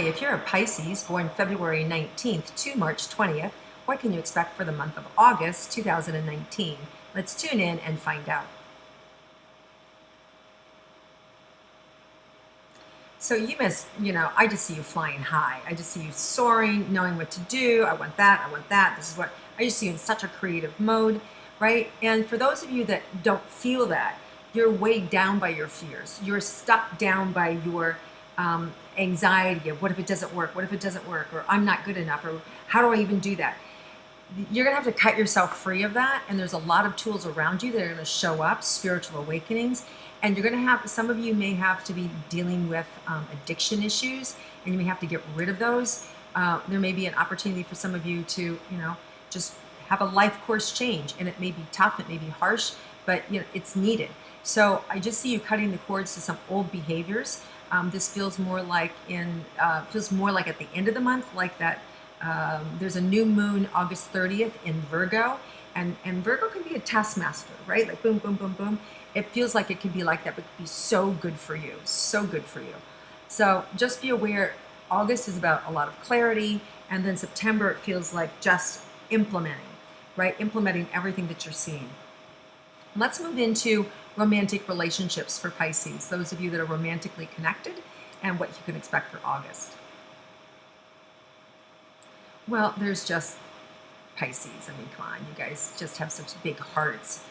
Hey, if you're a Pisces born February 19th to March 20th, what can you expect for the month of August 2019? Let's tune in and find out. So I just see you flying high. I just see you soaring, knowing what to do. I want that. I want that. This is what I just see you in such a creative mode, right? And for those of you that don't feel that, you're weighed down by your fears. You're stuck down by your anxiety of what if it doesn't work? What if it doesn't work? Or I'm not good enough? Or how do I even do that? You're going to have to cut yourself free of that. And there's a lot of tools around you that are going to show up, spiritual awakenings. And you're going to have, some of you may have to be dealing with addiction issues, and you may have to get rid of those. There may be an opportunity for some of you to, just have a life course change. And it may be tough, it may be harsh, but it's needed. So I just see you cutting the cords to some old behaviors. This feels more like at the end of the month, like that. There's a new moon August 30th in Virgo, and Virgo can be a taskmaster, right? Like boom, boom, boom, boom. It feels like it could be like that, but it could be so good for you, so good for you. So just be aware, August is about a lot of clarity, and then September it feels like just implementing, right? Implementing everything that you're seeing. Let's move into romantic relationships for Pisces, those of you that are romantically connected, and what you can expect for August. Well, there's just Pisces. I mean, come on, you guys just have such big hearts.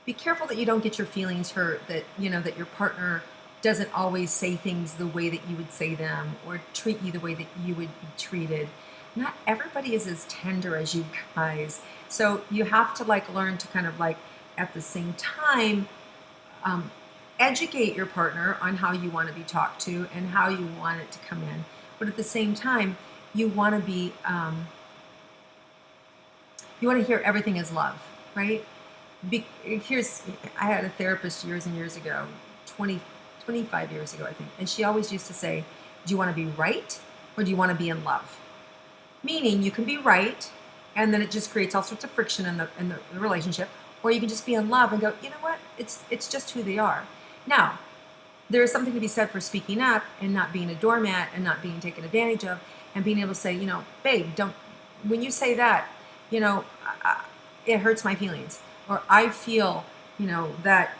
Be careful that you don't get your feelings hurt, that that your partner doesn't always say things the way that you would say them, or treat you the way that you would be treated. Not everybody is as tender as you guys. So you have to learn to kind of at the same time, educate your partner on how you want to be talked to and how you want it to come in. But at the same time, you want to be, you want to hear everything as love, right? I had a therapist years and years ago, 25 years ago, I think, and she always used to say, do you want to be right or do you want to be in love? Meaning you can be right, and then it just creates all sorts of friction in the relationship, or you can just be in love and go, you know what, it's just who they are. Now, there is something to be said for speaking up and not being a doormat and not being taken advantage of, and being able to say, babe, don't, when you say that, it hurts my feelings, or I feel, that,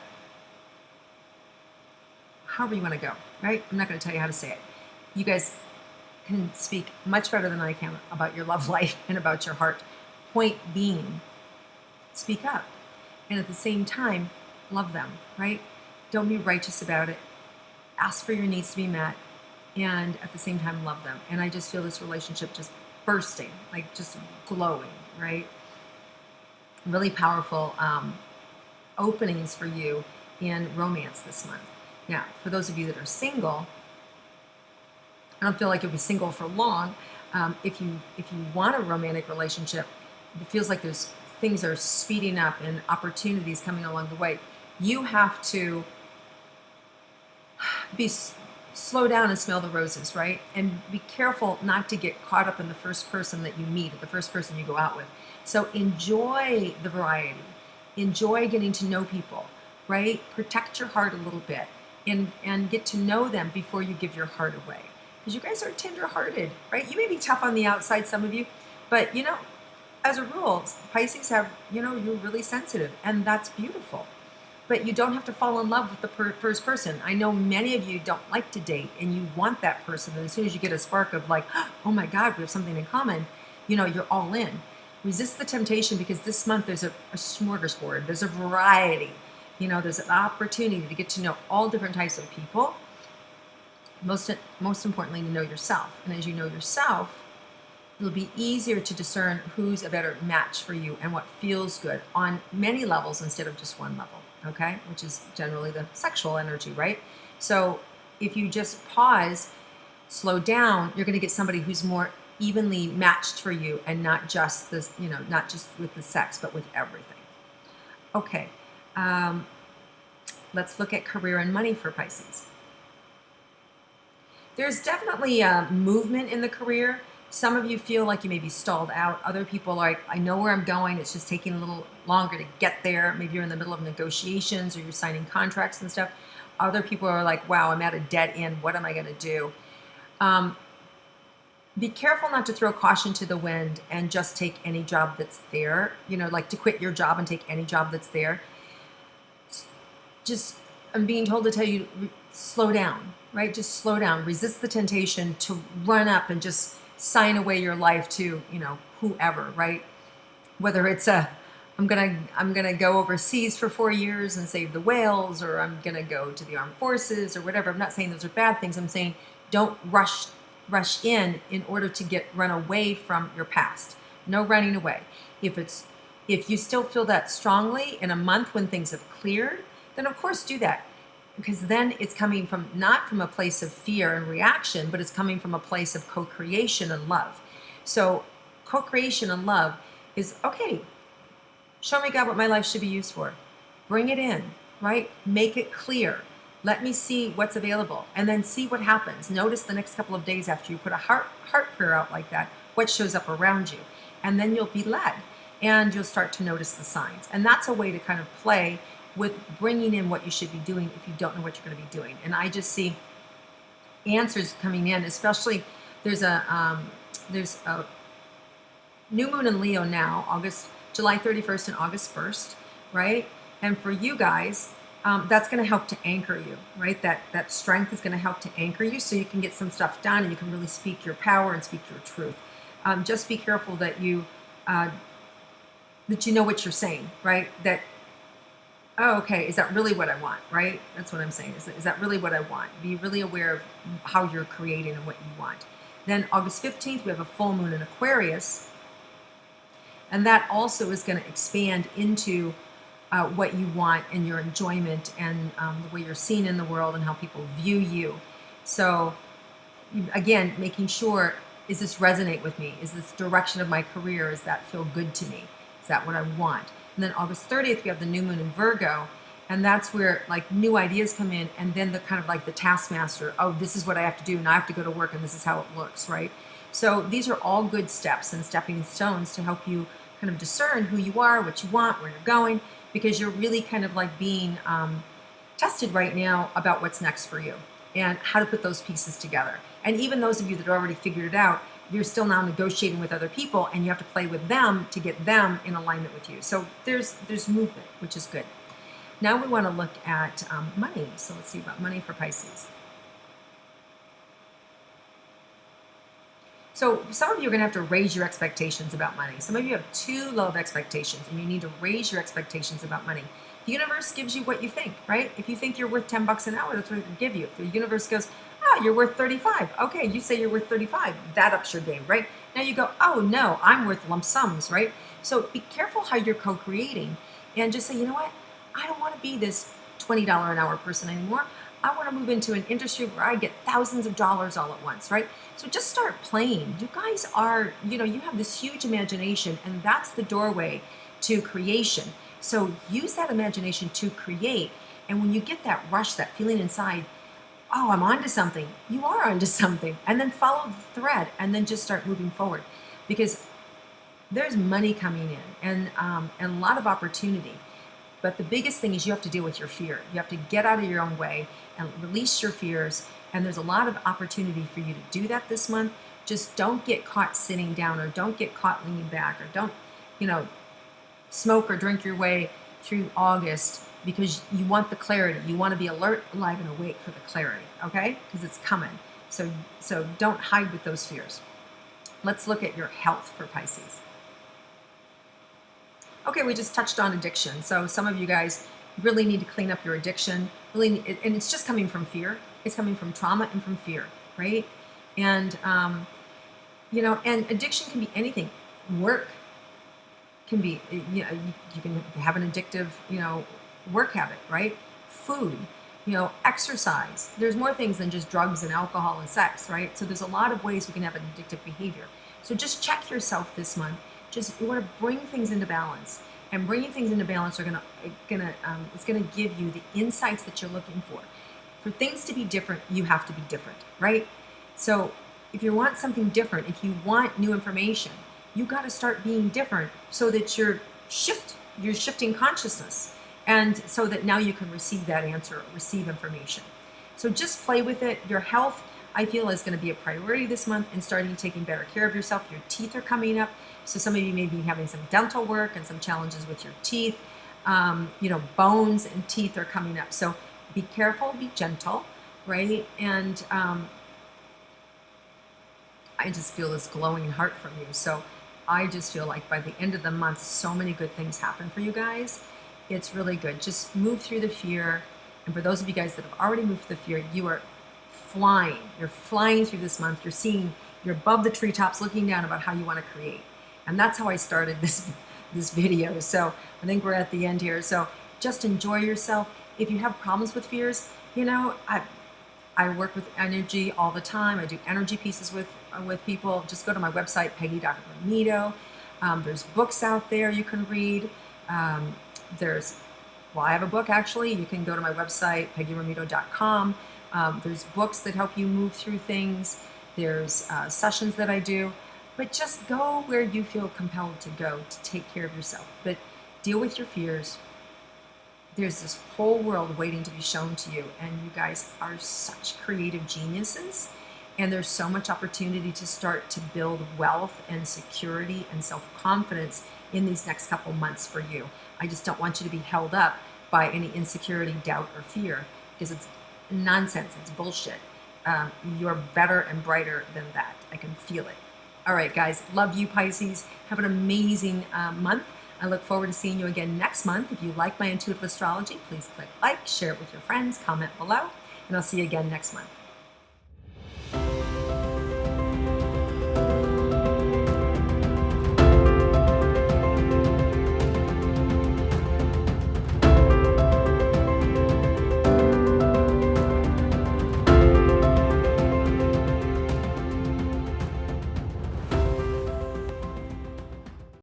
however you want to go, right? I'm not going to tell you how to say it. You guys can speak much better than I can about your love life and about your heart. Point being, speak up. And at the same time, love them, right? Don't be righteous about it. Ask for your needs to be met, and at the same time, love them. And I just feel this relationship just bursting, just glowing, right? Really powerful openings for you in romance this month. Now, for those of you that are single, I don't feel like you'll be single for long. If you want a romantic relationship, it feels like there's things are speeding up and opportunities coming along the way. You have to slow down and smell the roses, right? And be careful not to get caught up in the first person that you meet, or the first person you go out with. So enjoy the variety. Enjoy getting to know people, right? Protect your heart a little bit and get to know them before you give your heart away. Because you guys are tender-hearted, right? You may be tough on the outside, some of you, but as a rule, Pisces have, you're really sensitive, and that's beautiful. But you don't have to fall in love with the first person. I know many of you don't like to date, and you want that person, and as soon as you get a spark of oh my God, we have something in common, you're all in. Resist the temptation, because this month there's a smorgasbord, there's a variety, there's an opportunity to get to know all different types of people. Most importantly, to know yourself. And as you know yourself, it'll be easier to discern who's a better match for you and what feels good on many levels instead of just one level, okay? Which is generally the sexual energy, right? So if you just pause, slow down, you're going to get somebody who's more evenly matched for you, and not just this, not just with the sex, but with everything. Okay, let's look at career and money for Pisces. There's definitely a movement in the career. Some of you feel like you may be stalled out. Other people are like, I know where I'm going. It's just taking a little longer to get there. Maybe you're in the middle of negotiations, or you're signing contracts and stuff. other people are like, wow, I'm at a dead end. What am I going to do? Be careful not to throw caution to the wind and just take any job that's there, like to quit your job and take any job that's there. Just, I'm being told to tell you, slow down, right? Just slow down. Resist the temptation to run up and just sign away your life to, whoever, right? Whether it's I'm gonna go overseas for 4 years and save the whales, or I'm gonna go to the armed forces or whatever. I'm not saying those are bad things. I'm saying don't rush in order to run away from your past. No running away. If you still feel that strongly in a month when things have cleared, then of course do that, because then it's coming from not from a place of fear and reaction, but it's coming from a place of co-creation and love. So co-creation and love is, okay, show me, God, what my life should be used for. Bring it in, right? Make it clear. Let me see what's available, and then see what happens. Notice the next couple of days after you put a heart prayer out like that, what shows up around you. And then you'll be led, and you'll start to notice the signs. And that's a way to kind of play with bringing in what you should be doing if you don't know what you're going to be doing. And I just see answers coming in, especially there's a new moon in Leo now, July 31st and August 1st, right? And for you guys, that's going to help to anchor you, right? That strength is going to help to anchor you so you can get some stuff done and you can really speak your power and speak your truth. Just be careful that you know what you're saying, right? That, oh, okay, is that really what I want, right? That's what I'm saying. Is that really what I want? Be really aware of how you're creating and what you want. Then August 15th, we have a full moon in Aquarius. And that also is going to expand into what you want and your enjoyment and the way you're seen in the world and how people view you. So again, making sure, is this resonate with me? Is this direction of my career? Does that feel good to me? Is that what I want? And then August 30th, we have the new moon in Virgo. And that's where like new ideas come in. And then the kind of like the taskmaster, oh, this is what I have to do. Now I have to go to work and this is how it looks, right? So these are all good steps and stepping stones to help you kind of discern who you are, what you want, where you're going, because you're really kind of like being tested right now about what's next for you and how to put those pieces together. And even those of you that already figured it out, you're still now negotiating with other people and you have to play with them to get them in alignment with you. So there's movement, which is good. Now we want to look at money. So let's see about money for Pisces. So some of you are going to have to raise your expectations about money. Some of you have too low of expectations and you need to raise your expectations about money. The universe gives you what you think, right? If you think you're worth 10 bucks an hour, that's what it will give you. If the universe goes, you're worth 35. Okay, you say you're worth 35. That ups your game, right? Now you go, oh no, I'm worth lump sums, right? So be careful how you're co-creating and just say, you know what? I don't want to be this $20 an hour person anymore. I want to move into an industry where I get thousands of dollars all at once, right? So just start playing. You guys are, you have this huge imagination, and that's the doorway to creation. So use that imagination to create. And when you get that rush, that feeling inside, oh, I'm onto something. You are onto something. And then follow the thread and then just start moving forward, because there's money coming in and a lot of opportunity. But the biggest thing is you have to deal with your fear. You have to get out of your own way and release your fears. And there's a lot of opportunity for you to do that this month. Just don't get caught sitting down, or don't get caught leaning back, or don't, smoke or drink your way through August, because you want the clarity. You want to be alert, alive, and awake for the clarity, okay? Because it's coming. So don't hide with those fears. Let's look at your health for Pisces. Okay, we just touched on addiction. So some of you guys really need to clean up your addiction. And it's just coming from fear. It's coming from trauma and from fear, right? And, and addiction can be anything. Work can be, you can have an addictive, work habit, right? Food, exercise. There's more things than just drugs and alcohol and sex, right? So there's a lot of ways we can have an addictive behavior. So just check yourself this month. You want to bring things into balance, and bringing things into balance it's gonna give you the insights that you're looking for. For things to be different, you have to be different, right? So if you want something different, if you want new information, you got to start being different so that you're shifting consciousness. And so that now you can receive that answer, receive information. So just play with it. Your health, I feel, is going to be a priority this month, and starting taking better care of yourself. Your teeth are coming up. So some of you may be having some dental work and some challenges with your teeth. Bones and teeth are coming up. So be careful, be gentle, right? And I just feel this glowing heart from you. So I just feel like by the end of the month, so many good things happen for you guys. It's really good. Just move through the fear. And for those of you guys that have already moved through the fear, you are flying. You're flying through this month. You're above the treetops looking down about how you want to create. And that's how I started this video. So I think we're at the end here. So just enjoy yourself. If you have problems with fears, I work with energy all the time. I do energy pieces with people. Just go to my website, Peggy Rometo. There's books out there you can read. I have a book actually. You can go to my website, peggyrometo.com. There's books that help you move through things. There's sessions that I do. But just go where you feel compelled to go to take care of yourself. But deal with your fears. There's this whole world waiting to be shown to you, and you guys are such creative geniuses, and there's so much opportunity to start to build wealth and security and self-confidence in these next couple months for you. I just don't want you to be held up by any insecurity, doubt, or fear, because it's nonsense, it's bullshit. You're better and brighter than that. I can feel it. All right, guys, love you, Pisces. Have an amazing month. I look forward to seeing you again next month. If you like my intuitive astrology, please click like, share it with your friends, comment below, and I'll see you again next month.